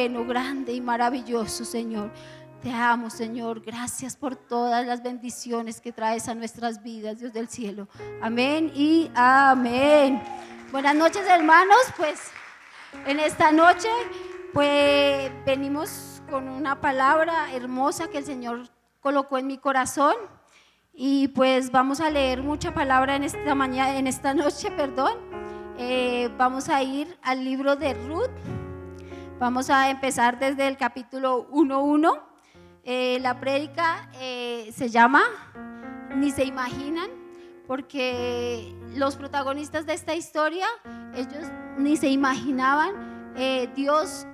bueno, grande y maravilloso, Señor. Te amo, Señor. Gracias por todas las bendiciones que traes a nuestras vidas, Dios del cielo. Amén y amén. Buenas noches, hermanos. Pues en esta noche, pues venimos con una palabra hermosa que el Señor colocó en mi corazón. Y pues vamos a leer mucha palabra en esta mañana, en esta noche, perdón. Vamos a ir al libro de Ruth. Vamos a empezar desde el capítulo 1:1. La prédica se llama Ni se imaginan, porque los protagonistas de esta historia, ellos ni se imaginaban Dios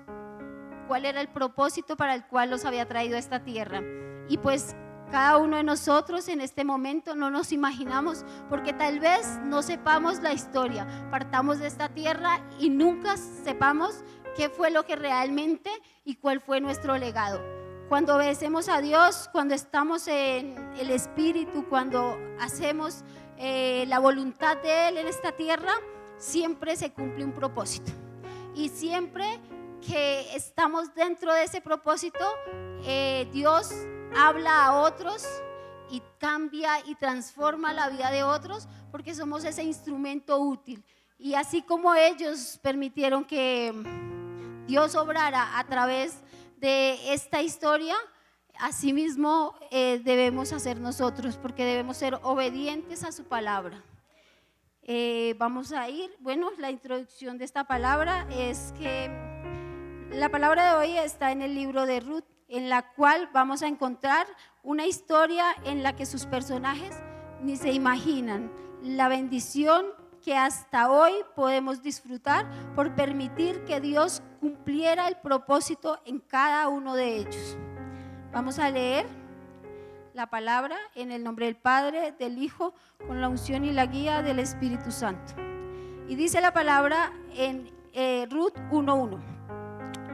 cuál era el propósito para el cual los había traído a esta tierra. Y pues cada uno de nosotros en este momento no nos imaginamos, porque tal vez no sepamos la historia, partamos de esta tierra y nunca sepamos qué fue lo que realmente y cuál fue nuestro legado. Cuando obedecemos a Dios, cuando estamos en el Espíritu, cuando hacemos la voluntad de Él en esta tierra, siempre se cumple un propósito. Y siempre que estamos dentro de ese propósito, Dios habla a otros y cambia y transforma la vida de otros, porque somos ese instrumento útil. Y así como ellos permitieron que Dios obrara a través de esta historia, así mismo debemos hacer nosotros, porque debemos ser obedientes a su palabra. Vamos a ir, bueno, la introducción de esta palabra es que la palabra de hoy está en el libro de Ruth, en la cual vamos a encontrar una historia en la que sus personajes ni se imaginan la bendición que hasta hoy podemos disfrutar por permitir que Dios cumpliera el propósito en cada uno de ellos. Vamos a leer la palabra en el nombre del Padre, del Hijo, con la unción y la guía del Espíritu Santo. Y dice la palabra en Ruth 1:1.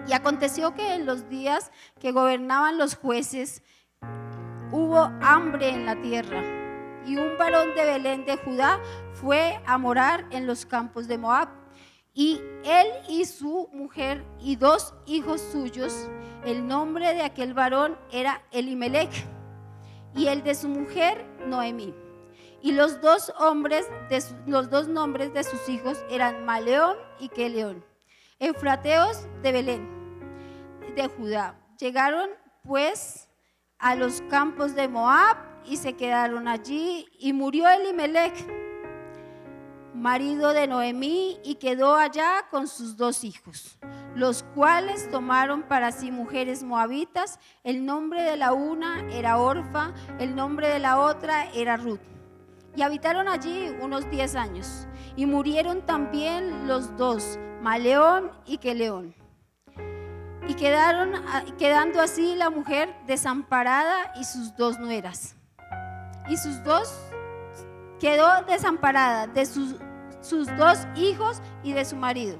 Y aconteció que en los días que gobernaban los jueces, hubo hambre en la tierra, y un varón de Belén de Judá fue a morar en los campos de Moab. Y él y su mujer y 2 hijos suyos, el nombre de aquel varón era Elimelech, y el de su mujer Noemí. Y los dos nombres de sus hijos eran Maleón y Queleón, efrateos de Belén de Judá. Llegaron pues a los campos de Moab y se quedaron allí, y murió Elimelech, marido de Noemí, y quedó allá con sus 2 hijos, los cuales tomaron para sí mujeres moabitas. El nombre de la una era Orfa, el nombre de la otra era Ruth. Y habitaron allí unos 10 años, y murieron también los 2, Maleón y Queleón. Y quedando así la mujer desamparada y sus 2 nueras. Quedó desamparada de sus 2 hijos y de su marido.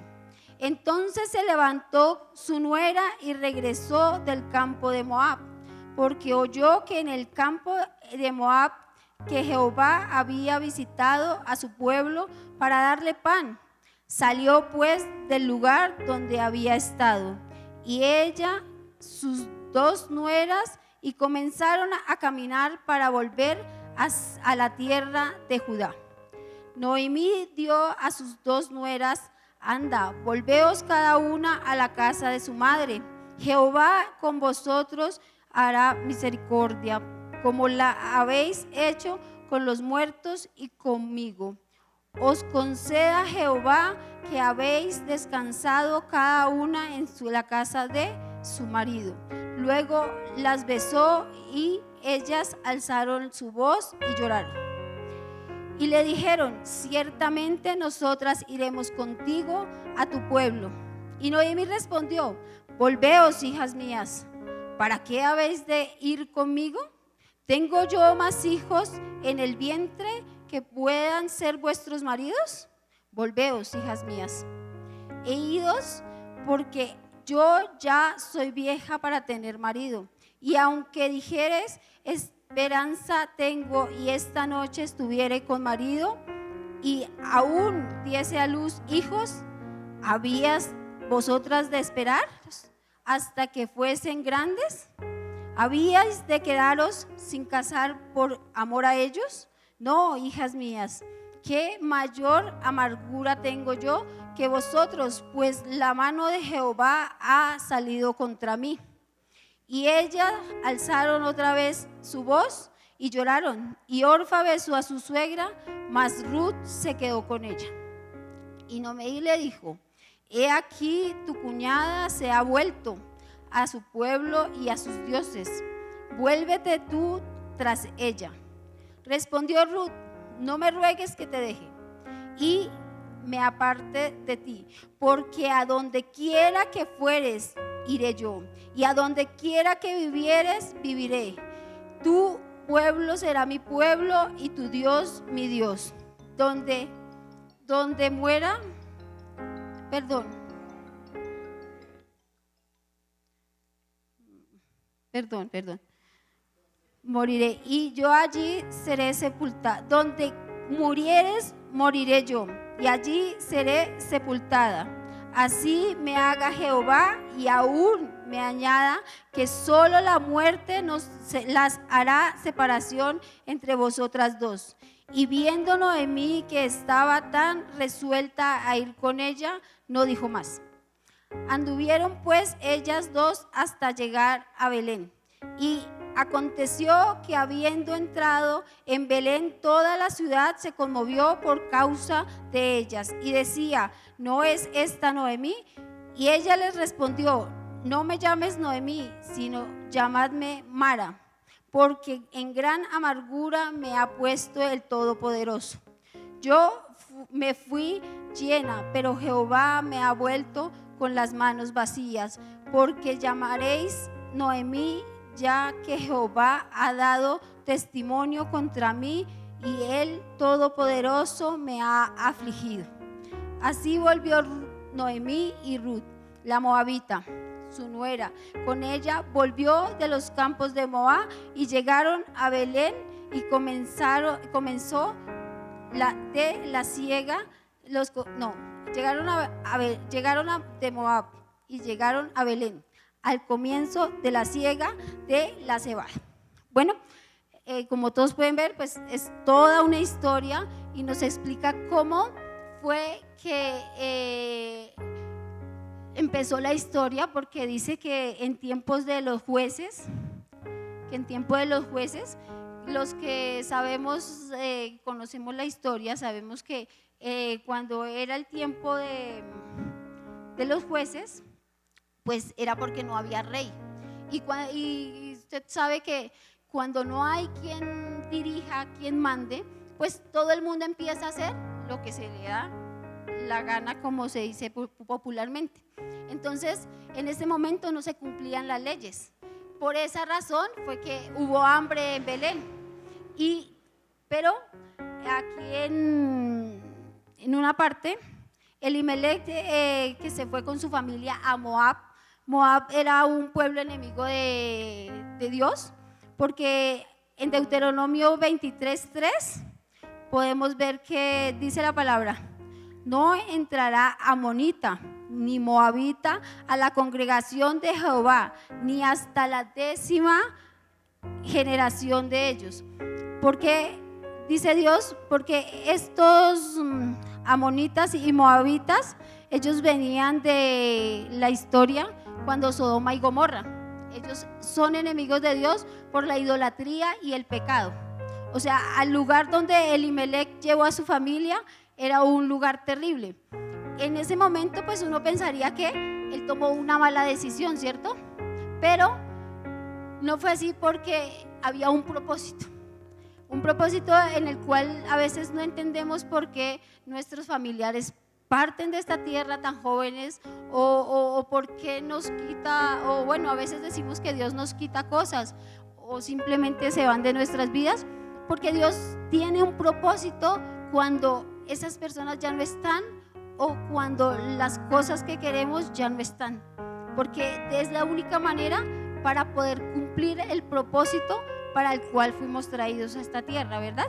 Entonces se levantó su nuera y regresó del campo de Moab, porque oyó que en el campo de Moab que Jehová había visitado a su pueblo para darle pan. Salió pues del lugar donde había estado, y ella, sus 2 nueras, y comenzaron a caminar para volver a la tierra de Judá. Noemí dio a sus 2 nueras: anda, volveos cada una a la casa de su madre. Jehová con vosotros hará misericordia, como la habéis hecho con los muertos y conmigo. Os conceda Jehová que habéis descansado cada una en la casa de su marido. Luego las besó, y ellas alzaron su voz y lloraron. Y le dijeron: ciertamente nosotras iremos contigo a tu pueblo. Y Noemí respondió: volveos, hijas mías, ¿para qué habéis de ir conmigo? ¿Tengo yo más hijos en el vientre que puedan ser vuestros maridos? Volveos, hijas mías, e idos, porque yo ya soy vieja para tener marido. Y aunque dijeres: esperanza tengo, y esta noche estuviere con marido, y aún diese a luz hijos, ¿habías vosotras de esperar hasta que fuesen grandes? ¿Habíais de quedaros sin casar por amor a ellos? No, hijas mías, qué mayor amargura tengo yo que vosotros, pues la mano de Jehová ha salido contra mí. Y ellas alzaron otra vez su voz y lloraron. Y Orfa besó a su suegra, mas Ruth se quedó con ella. Y Noemí le dijo: he aquí tu cuñada se ha vuelto a su pueblo y a sus dioses. Vuélvete tú tras ella. Respondió Ruth: no me ruegues que te deje y me aparte de ti, porque a donde quiera que fueres, iré yo, y a donde quiera que vivieres, viviré. Tu pueblo será mi pueblo y tu Dios mi Dios. Donde muera, perdón, moriré y yo allí seré sepultada. Donde murieres, moriré yo y allí seré sepultada. Así me haga Jehová y aún me añada que solo la muerte las hará separación entre vosotras dos. Y viendo Noemí que estaba tan resuelta a ir con ella, no dijo más. Anduvieron pues ellas dos hasta llegar a Belén. Y aconteció que habiendo entrado en Belén, toda la ciudad se conmovió por causa de ellas y decía: ¿no es esta Noemí? Y ella les respondió: no me llames Noemí, sino llamadme Mara, porque en gran amargura me ha puesto el Todopoderoso. Yo me fui llena, pero Jehová me ha vuelto con las manos vacías, porque llamaréis Noemí, ya que Jehová ha dado testimonio contra mí y el Todopoderoso me ha afligido. Así volvió Noemí y Ruth, la moabita, su nuera, con ella llegaron de los campos de Moab y llegaron a Belén y comenzó la siega. Llegaron de Moab y llegaron a Belén al comienzo de la siega de la cebada. Bueno, como todos pueden ver, pues es toda una historia y nos explica cómo fue que empezó la historia, porque dice que en tiempos de los jueces, los que sabemos, conocemos la historia, sabemos que cuando era el tiempo de los jueces, pues era porque no había rey. Y usted sabe que cuando no hay quien dirija, quien mande, pues todo el mundo empieza a hacer lo que se le da la gana, como se dice popularmente. Entonces, en ese momento no se cumplían las leyes. Por esa razón fue que hubo hambre en Belén. Pero aquí en una parte, Elimelech, que se fue con su familia a Moab. Moab era un pueblo enemigo de Dios, porque en Deuteronomio 23:3 podemos ver que dice la palabra: no entrará amonita ni moabita a la congregación de Jehová, ni hasta la 10ª generación de ellos. Porque dice Dios, porque estos amonitas y moabitas, ellos venían de la historia cuando Sodoma y Gomorra. Ellos son enemigos de Dios por la idolatría y el pecado. O sea, al lugar donde Elimelech llevó a su familia era un lugar terrible. En ese momento pues uno pensaría que él tomó una mala decisión, ¿cierto? Pero no fue así, porque había un propósito en el cual a veces no entendemos por qué nuestros familiares parten de esta tierra tan jóvenes, o por qué nos quita, o bueno, a veces decimos que Dios nos quita cosas o simplemente se van de nuestras vidas, porque Dios tiene un propósito cuando esas personas ya no están o cuando las cosas que queremos ya no están, porque es la única manera para poder cumplir el propósito para el cual fuimos traídos a esta tierra, ¿verdad?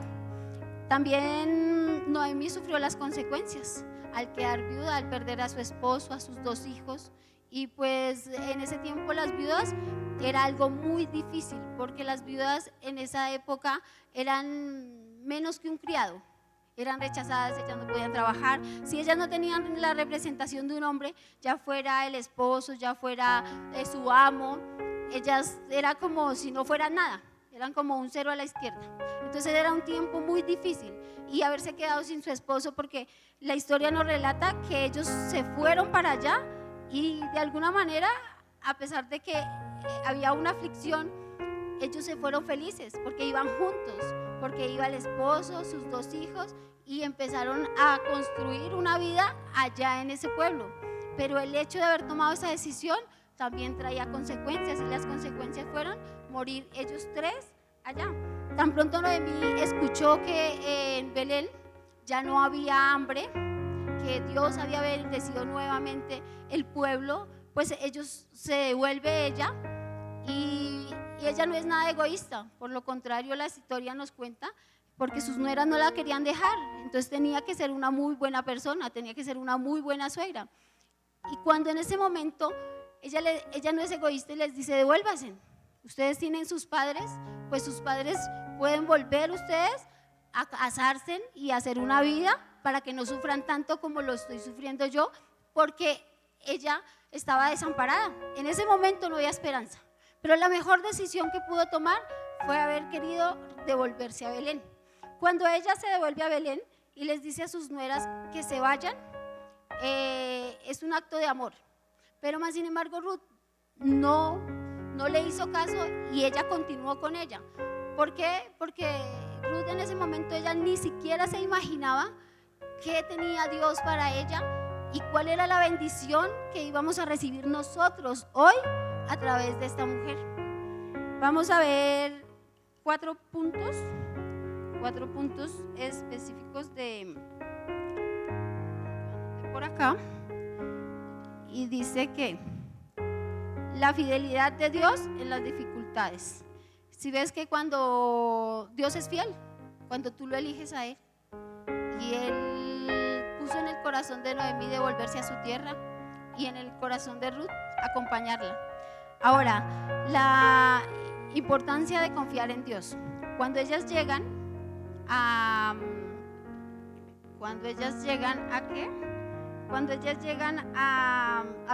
También Noemí sufrió las consecuencias al quedar viuda, al perder a su esposo, a sus 2 hijos Y pues en ese tiempo las viudas era algo muy difícil, porque las viudas en esa época eran menos que un criado, eran rechazadas, ellas no podían trabajar. Si ellas no tenían la representación de un hombre, ya fuera el esposo, ya fuera su amo, ellas era como si no fueran nada, eran como un cero a la izquierda. Entonces era un tiempo muy difícil, y haberse quedado sin su esposo, porque la historia nos relata que ellos se fueron para allá y de alguna manera, a pesar de que había una aflicción, ellos se fueron felices porque iban juntos, porque iba el esposo, sus 2 hijos, y empezaron a construir una vida allá en ese pueblo. Pero el hecho de haber tomado esa decisión también traía consecuencias, y las consecuencias fueron morir ellos 3 allá. Tan pronto Noemí escuchó que en Belén ya no había hambre, que Dios había bendecido nuevamente el pueblo, pues ellos se devuelve ella, y ella no es nada egoísta, por lo contrario la historia nos cuenta, porque sus nueras no la querían dejar, entonces tenía que ser una muy buena persona, tenía que ser una muy buena suegra. Y cuando en ese momento ella no es egoísta y les dice: devuélvanse, ustedes tienen sus padres, pues sus padres pueden volver ustedes a casarse y hacer una vida para que no sufran tanto como lo estoy sufriendo yo, porque ella estaba desamparada. En ese momento no había esperanza, pero la mejor decisión que pudo tomar fue haber querido devolverse a Belén. Cuando ella se devuelve a Belén y les dice a sus nueras que se vayan, es un acto de amor, pero más sin embargo Ruth no le hizo caso, y ella continuó con ella. ¿Por qué? Porque Ruth en ese momento ella ni siquiera se imaginaba qué tenía Dios para ella y cuál era la bendición que íbamos a recibir nosotros hoy a través de esta mujer. Vamos a ver 4 puntos específicos de por acá, y dice que la fidelidad de Dios en las dificultades. Si ves que cuando Dios es fiel, cuando tú lo eliges a Él, y Él puso en el corazón de Noemí de volverse a su tierra, y en el corazón de Ruth acompañarla. Ahora, la importancia de confiar en Dios. Cuando ellas llegan a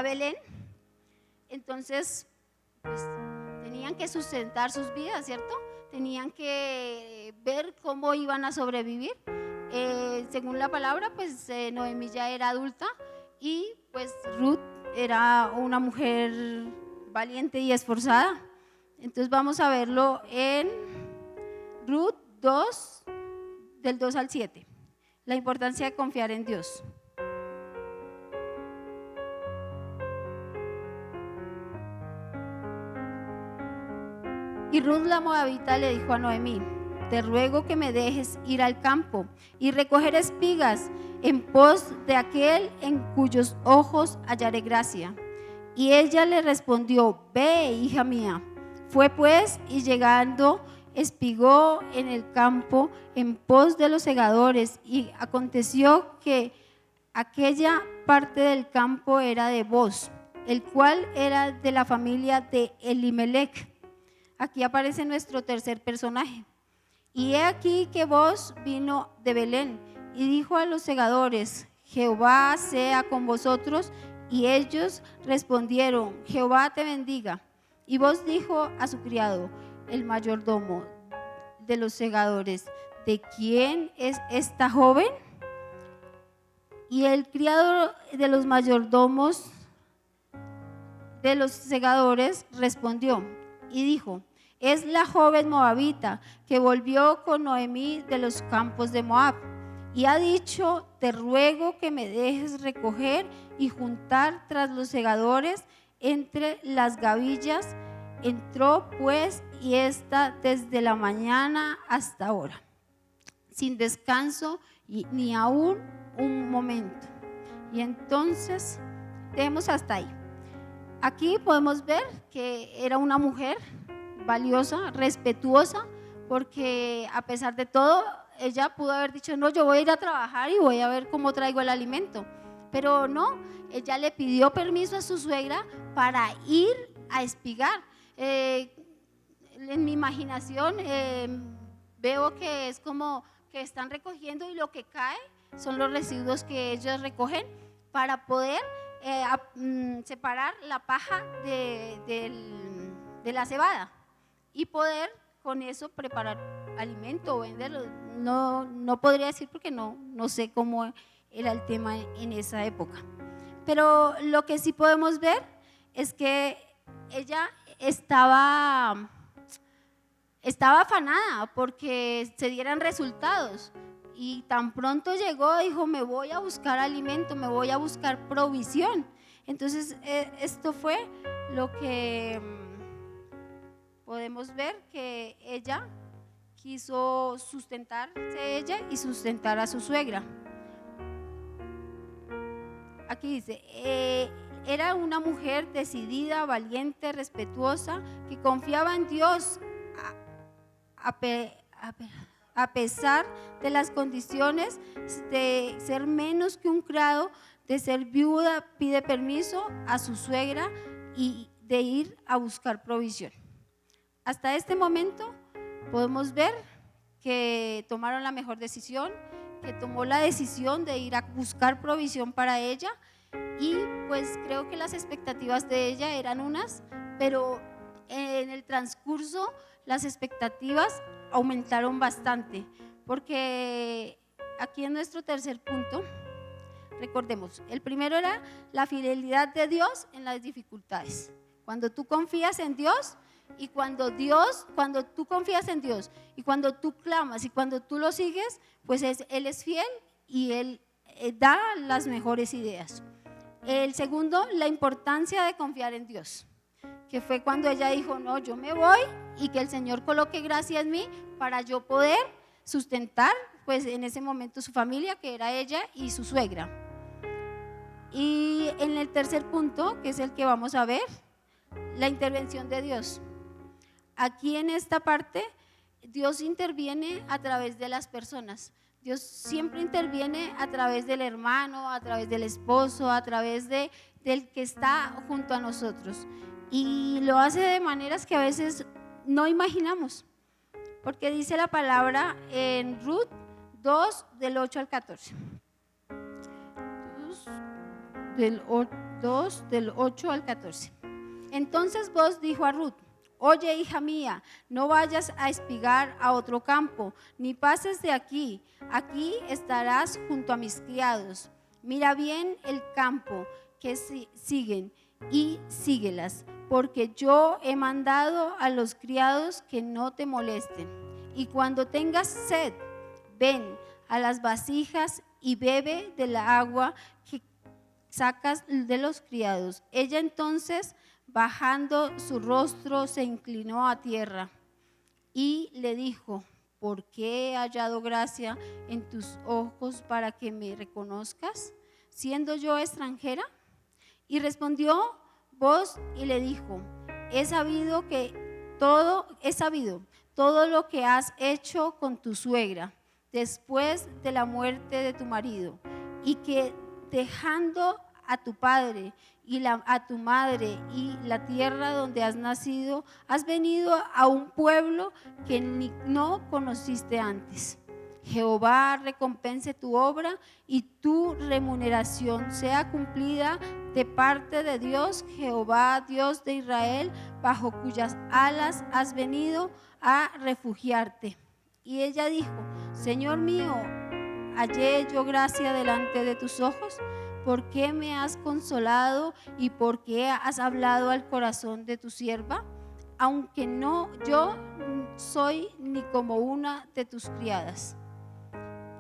Belén, entonces pues tenían que sustentar sus vidas, ¿cierto? Tenían que ver cómo iban a sobrevivir. Según la palabra, pues Noemí ya era adulta, y pues Ruth era una mujer valiente y esforzada. Entonces vamos a verlo en Ruth 2, del 2 al 7, la importancia de confiar en Dios. Y Ruth la moabita le dijo a Noemí: te ruego que me dejes ir al campo y recoger espigas en pos de aquel en cuyos ojos hallaré gracia. Y ella le respondió: ve, hija mía. Fue pues, y llegando espigó en el campo en pos de los segadores, y aconteció que aquella parte del campo era de Booz, el cual era de la familia de Elimelech. Aquí aparece nuestro tercer personaje. Y he aquí que Booz vino de Belén y dijo a los segadores: Jehová sea con vosotros. Y ellos respondieron: Jehová te bendiga. Y Booz dijo a su criado, el mayordomo de los segadores: ¿de quién es esta joven? Y el criado de los mayordomos de los segadores respondió y dijo: es la joven moabita que volvió con Noemí de los campos de Moab, y ha dicho: te ruego que me dejes recoger y juntar tras los segadores entre las gavillas. Entró pues, y está desde la mañana hasta ahora, sin descanso ni aún un momento. Y entonces dejemos hasta ahí. Aquí podemos ver que era una mujer valiosa, respetuosa, porque a pesar de todo ella pudo haber dicho: no, yo voy a ir a trabajar y voy a ver cómo traigo el alimento. Pero no, ella le pidió permiso a su suegra para ir a espigar. En mi imaginación veo que es como que están recogiendo y lo que cae son los residuos que ellos recogen para poder separar la paja de la cebada y poder con eso preparar alimento o venderlo. No podría decir porque no sé cómo era el tema en esa época. Pero lo que sí podemos ver es que ella estaba afanada porque se dieran resultados, y tan pronto llegó dijo: me voy a buscar alimento, me voy a buscar provisión. Entonces esto fue lo que podemos ver, que ella quiso sustentarse ella y sustentar a su suegra. Aquí dice, era una mujer decidida, valiente, respetuosa, que confiaba en Dios a pesar de las condiciones de ser menos que un criado, de ser viuda. Pide permiso a su suegra y de ir a buscar provisión. Hasta este momento podemos ver que tomaron la mejor decisión, que tomó la decisión de ir a buscar provisión para ella, y pues creo que las expectativas de ella eran unas, pero en el transcurso las expectativas aumentaron bastante, porque aquí en nuestro tercer punto, recordemos, el primero era la fidelidad de Dios en las dificultades. Cuando tú confías en Dios y cuando tú confías en Dios y cuando tú clamas y cuando tú lo sigues, pues Él es fiel y Él da las mejores ideas. El segundo, la importancia de confiar en Dios, que fue cuando ella dijo: no, yo me voy, y que el Señor coloque gracia en mí para yo poder sustentar pues en ese momento su familia, que era ella y su suegra. Y en el tercer punto, que es el que vamos a ver, la intervención de Dios. Aquí en esta parte Dios interviene a través de las personas. Dios siempre interviene a través del hermano, a través del esposo, a través del que está junto a nosotros, y lo hace de maneras que a veces no imaginamos, porque dice la palabra en Ruth 2 del 8 al 14. 2 del 8 al 14. Entonces Boaz dijo a Ruth: oye, hija mía, no vayas a espigar a otro campo, ni pases de aquí. Aquí estarás junto a mis criados. Mira bien el campo que siguen y síguelas, porque yo he mandado a los criados que no te molesten. Y cuando tengas sed, ven a las vasijas y bebe de la agua que sacas de los criados. Ella entonces, bajando su rostro, se inclinó a tierra y le dijo: ¿por qué he hallado gracia en tus ojos para que me reconozcas, siendo yo extranjera? Y respondió Boaz y le dijo: he sabido todo lo que has hecho con tu suegra después de la muerte de tu marido, y que dejando a tu padre y a tu madre y la tierra donde has nacido, has venido a un pueblo que no conociste antes. Jehová recompense tu obra y tu remuneración sea cumplida de parte de Dios, Jehová, Dios de Israel, bajo cuyas alas has venido a refugiarte. Y ella dijo: Señor mío, hallé yo gracia delante de tus ojos. ¿Por qué me has consolado y por qué has hablado al corazón de tu sierva? Aunque yo soy ni como una de tus criadas.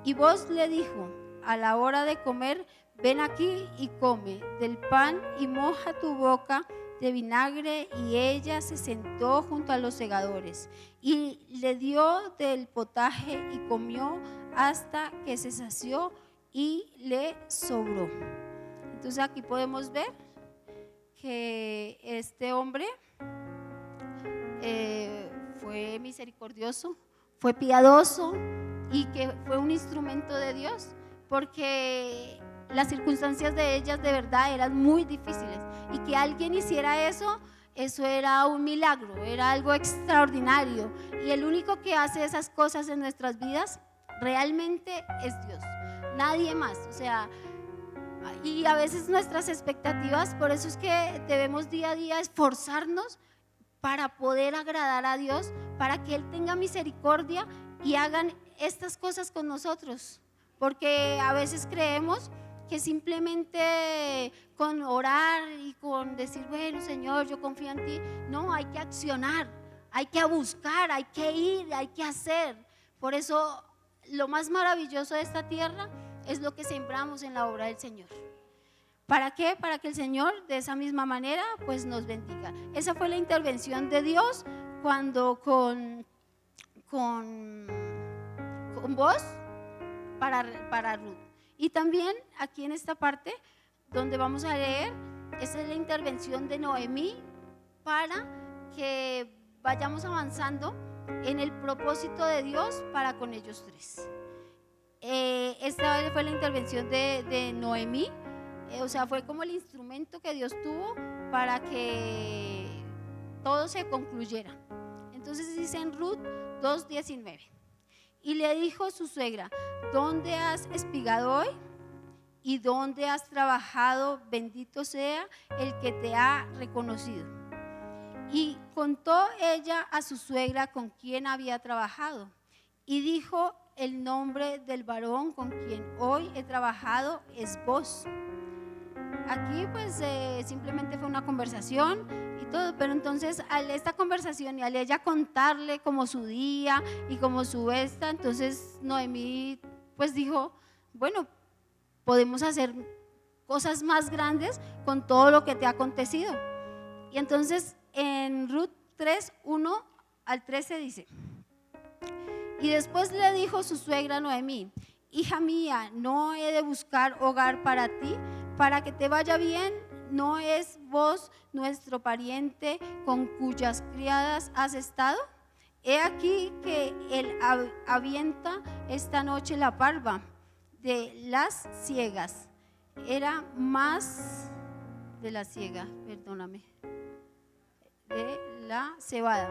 Y Boaz le dijo: a la hora de comer, ven aquí y come del pan y moja tu boca de vinagre. Y ella se sentó junto a los segadores y le dio del potaje y comió hasta que se sació y le sobró. Entonces aquí podemos ver que este hombre fue misericordioso, fue piadoso y que fue un instrumento de Dios, porque las circunstancias de ellas de verdad eran muy difíciles, y que alguien hiciera eso era un milagro, era algo extraordinario, y el único que hace esas cosas en nuestras vidas realmente es Dios, nadie más. O sea, y a veces nuestras expectativas, por eso es que debemos día a día esforzarnos para poder agradar a Dios, para que Él tenga misericordia y hagan estas cosas con nosotros, porque a veces creemos que simplemente con orar y con decir, bueno, Señor, yo confío en ti, no, hay que accionar, hay que buscar, hay que ir, hay que hacer. Por eso lo más maravilloso de esta tierra es lo que sembramos en la obra del Señor. ¿Para qué? Para que el Señor de esa misma manera pues nos bendiga. Esa fue la intervención de Dios cuando con vos para Ruth. Y también aquí en esta parte donde vamos a leer, esa es la intervención de Noemí para que vayamos avanzando en el propósito de Dios para con ellos tres. Esta fue la intervención de Noemí, o sea, fue como el instrumento que Dios tuvo para que todo se concluyera. Entonces dice en Ruth 2:19, y le dijo su suegra, ¿dónde has espigado hoy? ¿Y dónde has trabajado? Bendito sea el que te ha reconocido. Y contó ella a su suegra con quien había trabajado, y dijo, el nombre del varón con quien hoy he trabajado es Boz. Aquí pues simplemente fue una conversación y todo, pero entonces al esta conversación y al ella contarle como su día y como su entonces Noemí pues dijo, bueno, podemos hacer cosas más grandes con todo lo que te ha acontecido. Y entonces en Ruth 3:1 al 13 dice, y después le dijo su suegra Noemí, hija mía, ¿no he de buscar hogar para ti, para que te vaya bien? ¿No es vos nuestro pariente con cuyas criadas has estado? He aquí que él avienta esta noche la parva de las ciegas. Era más de la ciega, perdóname, de la cebada.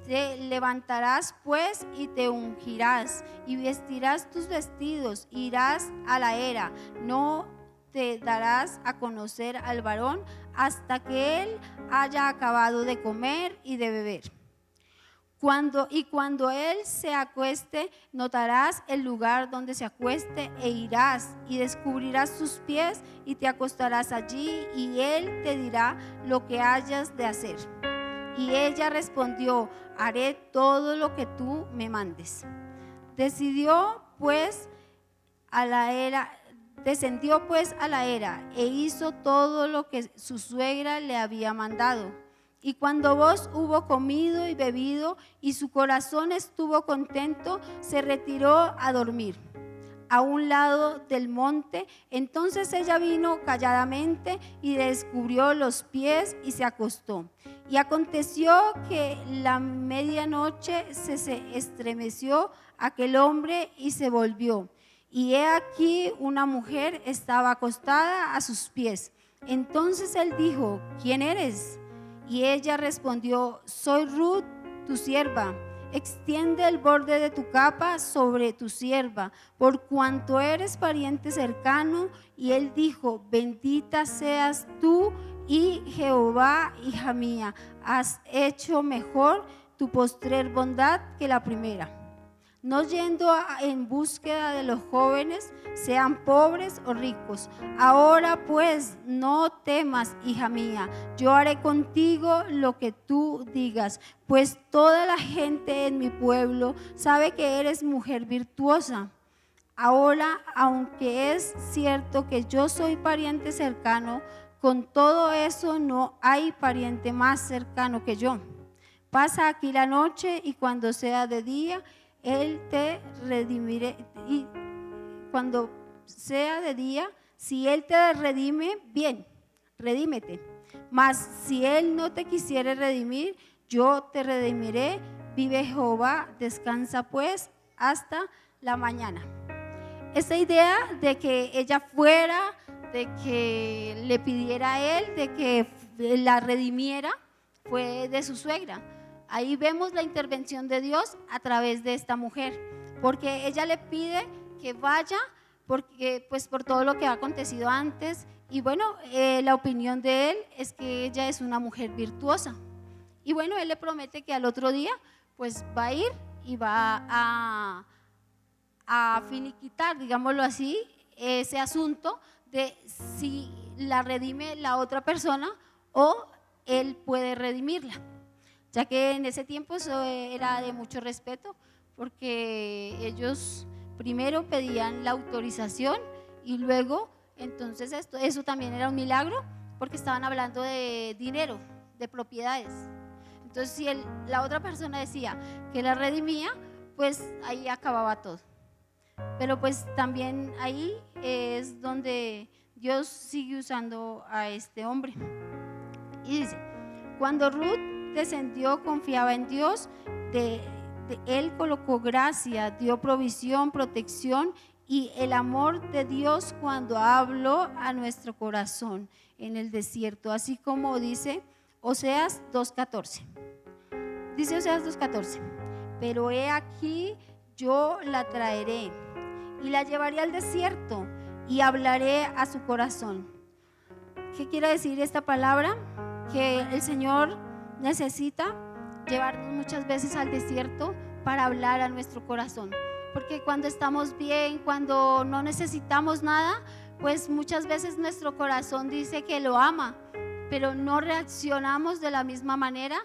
Te levantarás pues y te ungirás y vestirás tus vestidos, irás a la era, no te darás a conocer al varón hasta que él haya acabado de comer y de beber. Cuando él se acueste, notarás el lugar donde se acueste e irás y descubrirás sus pies y te acostarás allí y él te dirá lo que hayas de hacer. Y ella respondió, haré todo lo que tú me mandes. Descendió pues a la era e hizo todo lo que su suegra le había mandado. Y cuando Boz hubo comido y bebido y su corazón estuvo contento, se retiró a dormir a un lado del monte. Entonces ella vino calladamente y descubrió los pies y se acostó. Y aconteció que la medianoche se estremeció aquel hombre y se volvió. Y he aquí una mujer estaba acostada a sus pies. Entonces él dijo, ¿quién eres? Y ella respondió, soy Ruth, tu sierva. Extiende el borde de tu capa sobre tu sierva, por cuanto eres pariente cercano. Y él dijo, bendita seas tú y Jehová, hija mía, has hecho mejor tu postrer bondad que la primera. No yendo en búsqueda de los jóvenes, sean pobres o ricos. Ahora pues no temas, hija mía, yo haré contigo lo que tú digas, pues toda la gente en mi pueblo sabe que eres mujer virtuosa. Ahora, aunque es cierto que yo soy pariente cercano, con todo eso no hay pariente más cercano que yo. Pasa aquí la noche y cuando sea de día, él te redimiré, y cuando sea de día, si él te redime, bien, redímete. Mas si él no te quisiere redimir, yo te redimiré. Vive Jehová, descansa pues hasta la mañana. esta idea de que ella fuera, de que le pidiera a él, de que la redimiera, fue de su suegra. Ahí vemos la intervención de Dios a través de esta mujer, porque ella le pide que vaya, porque pues por todo lo que ha acontecido antes. Y bueno, la opinión de él es que ella es una mujer virtuosa. Y bueno, él le promete que al otro día pues va a ir y va a finiquitar, digámoslo así, ese asunto de si la redime la otra persona o él puede redimirla, ya que en ese tiempo eso era de mucho respeto, porque ellos primero pedían la autorización y luego, entonces eso también era un milagro, porque estaban hablando de dinero, de propiedades. Entonces si la otra persona decía que la redimía, pues ahí acababa todo. Pero pues también ahí es donde Dios sigue usando a este hombre. Y dice, cuando Ruth descendió, confiaba en Dios, él colocó gracia, dio provisión, protección y el amor de Dios cuando habló a nuestro corazón en el desierto, así como dice Oseas 2:14. Dice Oseas 2:14, pero he aquí yo la traeré y la llevaré al desierto y hablaré a su corazón. ¿Qué quiere decir esta palabra? Que el Señor necesita llevarnos muchas veces al desierto para hablar a nuestro corazón, porque cuando estamos bien, cuando no necesitamos nada, pues muchas veces nuestro corazón dice que lo ama, pero no reaccionamos de la misma manera.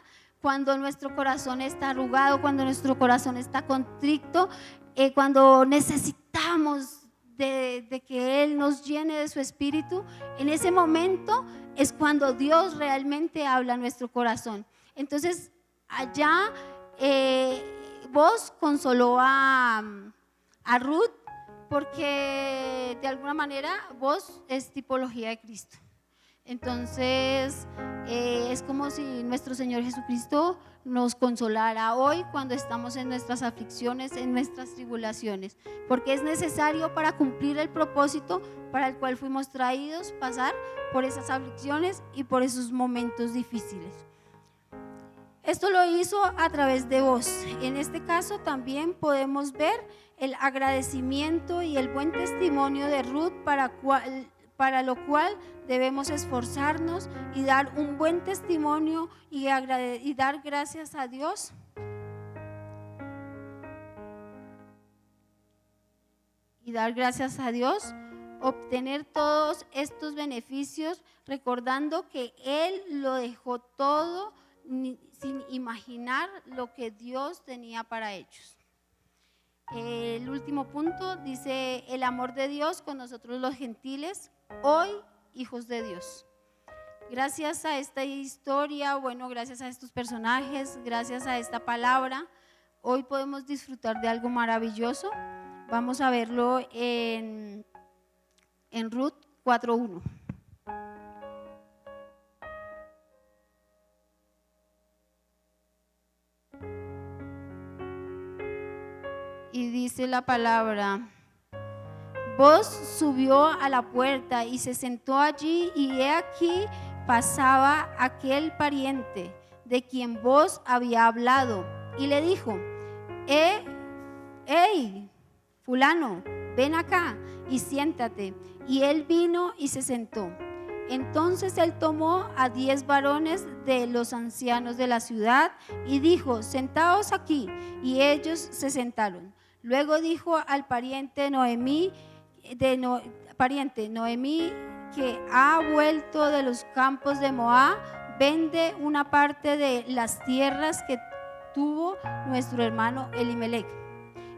Cuando nuestro corazón está arrugado, cuando nuestro corazón está contrito, cuando necesitamos de que Él nos llene de su espíritu, en ese momento es cuando Dios realmente habla a nuestro corazón. Entonces allá Boaz consoló a Ruth, porque de alguna manera Boaz es tipología de Cristo. Entonces es como si nuestro Señor Jesucristo nos consolara hoy cuando estamos en nuestras aflicciones, en nuestras tribulaciones, porque es necesario para cumplir el propósito para el cual fuimos traídos, pasar por esas aflicciones y por esos momentos difíciles. Esto lo hizo a través de Boaz. En este caso también podemos ver el agradecimiento y el buen testimonio de Ruth, para lo cual debemos esforzarnos y dar un buen testimonio y dar gracias a Dios. Y dar gracias a Dios, obtener todos estos beneficios, recordando que Él lo dejó todo sin imaginar lo que Dios tenía para ellos. El último punto dice: el amor de Dios con nosotros los gentiles, hoy hijos de Dios. Gracias a esta historia, bueno, gracias a estos personajes, gracias a esta palabra, hoy podemos disfrutar de algo maravilloso. Vamos a verlo en Ruth 4:1. Y dice la palabra: Boaz subió a la puerta y se sentó allí, y he aquí pasaba aquel pariente de quien Boaz había hablado, y le dijo: hey, fulano, ven acá y siéntate. Y él vino y se sentó. Entonces él tomó a 10 varones de los ancianos de la ciudad y dijo: sentaos aquí. Y ellos se sentaron. Luego dijo al pariente Noemí, que ha vuelto de los campos de Moab: vende una parte de las tierras que tuvo nuestro hermano Elimelech.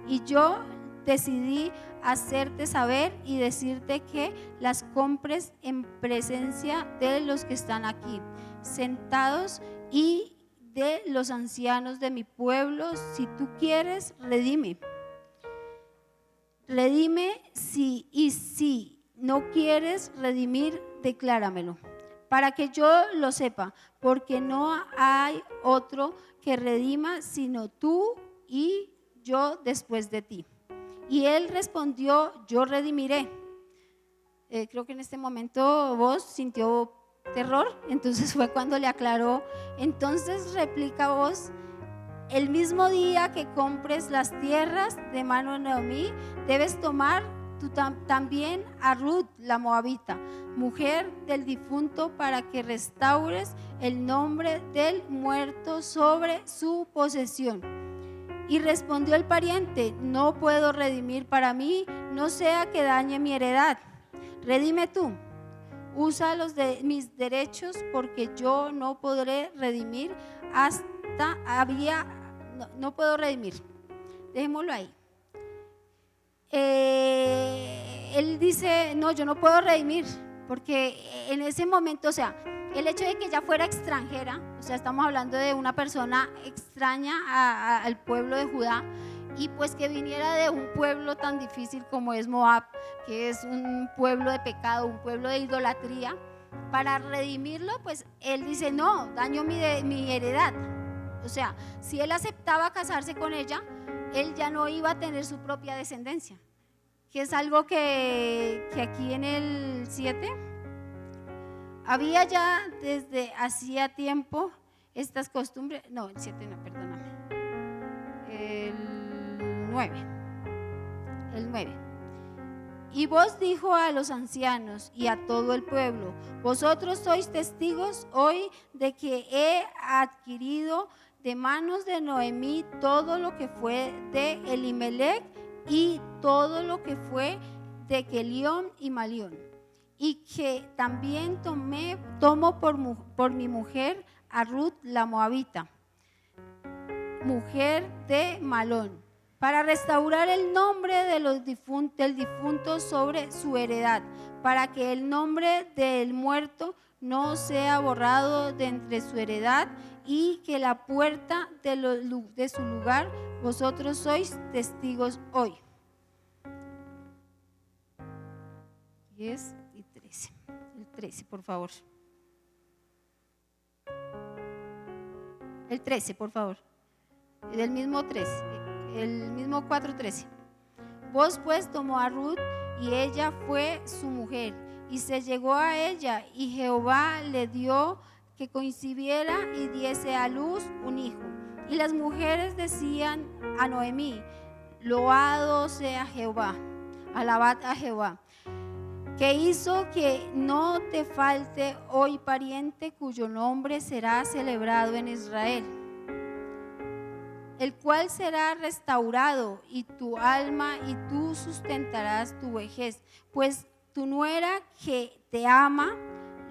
Y yo decidí hacerte saber y decirte que las compres en presencia de los que están aquí sentados y de los ancianos de mi pueblo. Si tú quieres, redime y si no quieres redimir, decláramelo, para que yo lo sepa, porque no hay otro que redima sino tú y yo después de ti. Y él respondió: yo redimiré. Creo que en este momento Booz sintió terror, entonces fue cuando le aclaró. Entonces replica Booz: el mismo día que compres las tierras de mano de Noemí, debes tomar tú también a Ruth la moabita, mujer del difunto, para que restaures el nombre del muerto sobre su posesión. Y respondió el pariente: no puedo redimir para mí, no sea que dañe mi heredad. Redime tú, usa los de mis derechos, porque yo no podré redimir no puedo redimir. Dejémoslo ahí. Él dice: no, yo no puedo redimir, porque en ese momento, o sea, el hecho de que ella fuera extranjera, o sea, estamos hablando de una persona extraña al pueblo de Judá, y pues que viniera de un pueblo tan difícil como es Moab, que es un pueblo de pecado, un pueblo de idolatría. Para redimirlo, pues él dice: no, daño mi heredad. O sea, si él aceptaba casarse con ella, él ya no iba a tener su propia descendencia, que es algo que aquí en el 7 había ya desde hacía tiempo estas costumbres. No, el 7 no, perdóname, el 9. Y Booz dijo a los ancianos y a todo el pueblo: vosotros sois testigos hoy de que he adquirido de manos de Noemí todo lo que fue de Elimelec y todo lo que fue de Kelión y Malión, y que también tomo por mi mujer a Ruth la moabita, mujer de Malón, para restaurar el nombre del difunto sobre su heredad, para que el nombre del muerto no sea borrado de entre su heredad, y que la puerta de su lugar vosotros sois testigos hoy. 10 y 13. El 13, por favor. El 13, por favor. Del mismo 13. El mismo 4:13. Booz pues tomó a Ruth, y ella fue su mujer, y se llegó a ella, y Jehová le dio que concibiera y diese a luz un hijo. Y las mujeres decían a Noemí: loado sea Jehová, alabad a Jehová, que hizo que no te falte hoy pariente cuyo nombre será celebrado en Israel, el cual será restaurado, y tu alma, y tú sustentarás tu vejez, pues tu nuera que te ama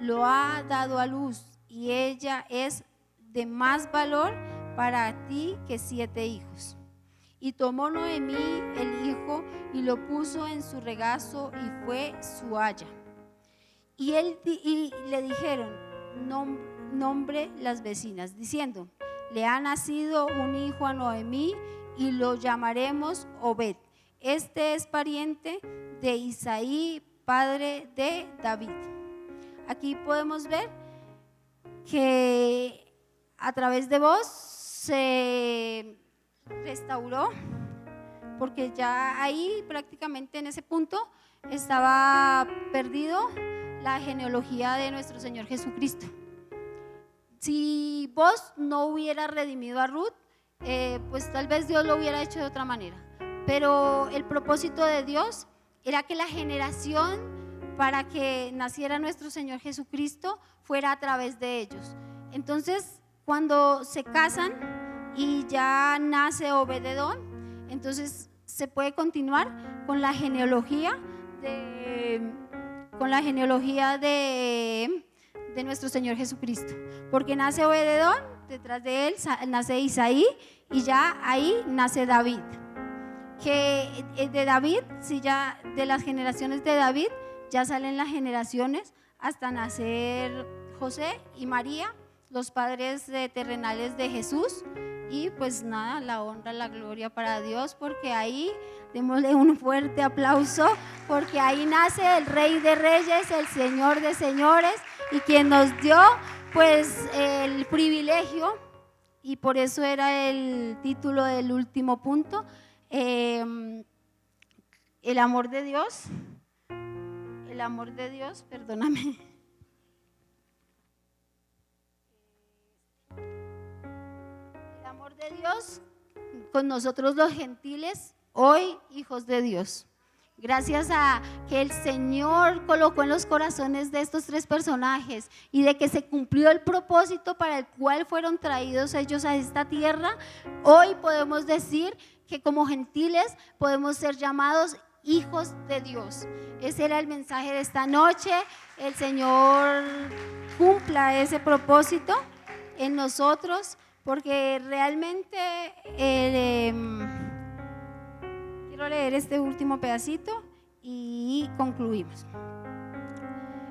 lo ha dado a luz, y ella es de más valor para ti que 7 hijos. Y tomó Noemí el hijo y lo puso en su regazo, y fue su haya. Y le dijeron nombre las vecinas, diciendo: le ha nacido un hijo a Noemí, y lo llamaremos Obed. Este es pariente de Isaí, padre de David. Aquí podemos ver que a través de Booz se restauró, porque ya ahí prácticamente en ese punto estaba perdido la genealogía de nuestro Señor Jesucristo. Si Booz no hubiera redimido a Ruth, pues tal vez Dios lo hubiera hecho de otra manera, pero el propósito de Dios era que la generación para que naciera nuestro Señor Jesucristo fuera a través de ellos. Entonces, cuando se casan y ya nace Obededón, entonces se puede continuar con la genealogía de nuestro Señor Jesucristo, porque nace Obededón, detrás de él nace Isaí, y ya ahí nace David, que de David, si ya de las generaciones de David ya salen las generaciones hasta nacer José y María, los padres terrenales de Jesús. Y pues nada, la honra, la gloria para Dios, porque ahí, démosle un fuerte aplauso, porque ahí nace el Rey de Reyes, el Señor de Señores, y quien nos dio pues el privilegio, y por eso era el título del último punto, el amor de Dios, perdóname. El amor de Dios con nosotros los gentiles, hoy hijos de Dios. Gracias a que el Señor colocó en los corazones de estos tres personajes y de que se cumplió el propósito para el cual fueron traídos ellos a esta tierra, hoy podemos decir que como gentiles podemos ser llamados hijos de Dios. Ese era el mensaje de esta noche. El Señor cumpla ese propósito en nosotros, porque realmente quiero leer este último pedacito y concluimos.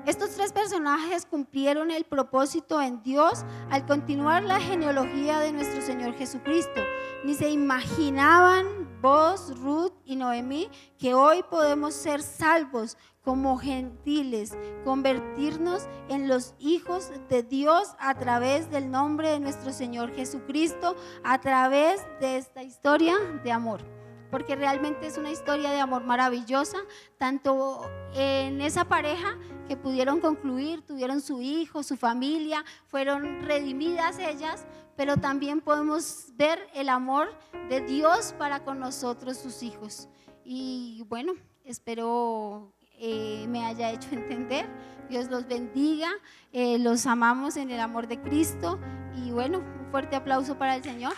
Estos tres personajes cumplieron el propósito en Dios al continuar la genealogía de nuestro Señor Jesucristo. Ni se imaginaban Boaz, Ruth y Noemí que hoy podemos ser salvos como gentiles, convertirnos en los hijos de Dios a través del nombre de nuestro Señor Jesucristo, a través de esta historia de amor. Porque realmente es una historia de amor maravillosa, tanto en esa pareja que pudieron concluir, tuvieron su hijo, su familia, fueron redimidas ellas, pero también podemos ver el amor de Dios para con nosotros, sus hijos. Y bueno, espero me haya hecho entender. Dios los bendiga, los amamos en el amor de Cristo y bueno, un fuerte aplauso para el Señor.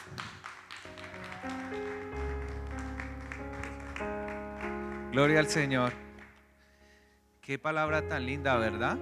Gloria al Señor. Qué palabra tan linda, ¿verdad?